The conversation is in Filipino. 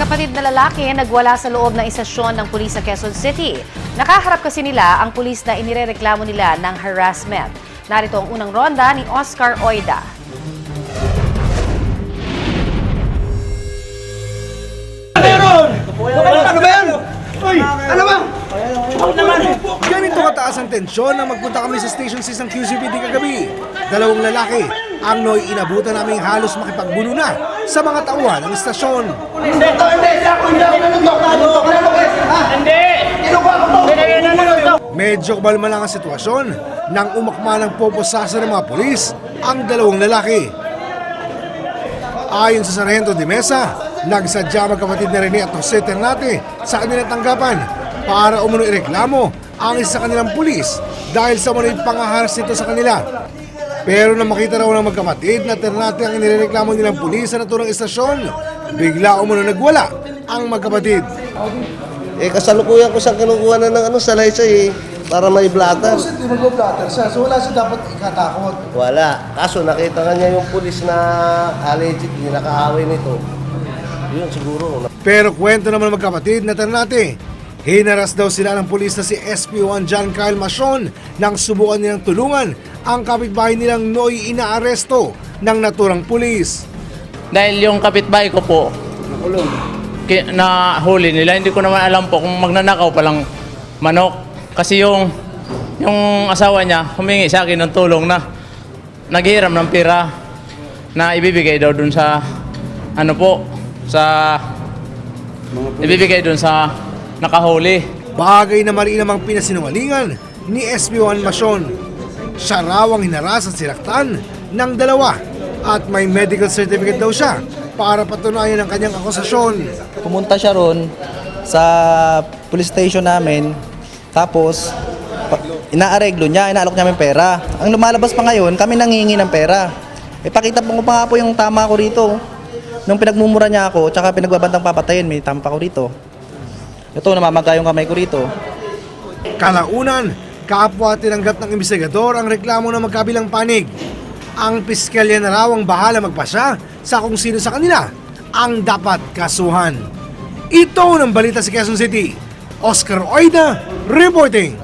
Magkapatid na lalaki nagwala sa loob ng istasyon ng pulis sa Quezon City. Nakaharap kasi nila ang pulis na inirereklamo nila ng harassment. Narito ang unang ronda ni Oscar Oida. Ano ba yan? Uy! Ano ba? Ganito kataas ang tensyon nang magpunta kami sa Station 6 ng QCPD kagabi. Dalawang lalaki ang noy inabutan naming halos makipagbuno na sa mga tauhan ng istasyon. Medyo kabalma lang ang sitwasyon nang umakma ng poposasa ng mga pulis ang dalawang lalaki. Ayon sa Sargento de Mesa, nagsadya magkapatid na Rene at Jose Ternate sa kanilang tanggapan para umano ireklamo ang isa sa kanilang pulis dahil sa manoy pangaharas nito sa kanila. Pero nang makita raw ng magkapatid na Ternate ang inireklamo nilang pulis sa naturang istasyon, bigla umano nagwala ang magkapatid. Kasalukuyan ko siyang kinukuha na ng salaysay para may blatter. Di mag-blatter siya, so wala siya dapat ikatakot. Wala. Kaso nakita nga niya yung pulis na allegedly nakaaway nito. Yun siguro. Pero kwento naman ng magkapatid na Ternate, hinaras daw sila ng pulis na si SP1 John Kyle Macion nang subukan nilang tulungan ang kapitbahay nilang noy inaaresto ng naturang pulis. Dahil yung kapitbahay ko po, na huli nila, hindi ko naman alam po kung magnanakaw palang manok. Kasi yung asawa niya humingi sa akin ng tulong na naghiram ng pera na ibibigay daw dun sa ibibigay dun sa nakahuli. Bagay na mali namang pinasinungalingan ni SP1 Macion. Siya raw ang hinaras at sinaktan ng dalawa at may medical certificate daw siya para patunayan ang kanyang akusasyon. Pumunta siya ron sa police station namin, tapos inaareglo niya, inaalok niya yung pera. Ang lumalabas pa ngayon, kami nanghihingi ng pera. Ipakita ko pa nga po yung tama ko rito. Nung pinagmumura niya ako, tsaka pinagbabantang papatayin, may tama pa ko rito. Ito, namamaga yung kamay ko rito. Kalaunan, kapwa tinanggap ng investigador ang reklamo ng magkabilang panig. Ang piskalya na raw ang bahala magpasya sa kung sino sa kanila ang dapat kasuhan. Ito ng balita sa Quezon City. Oscar Oida reporting.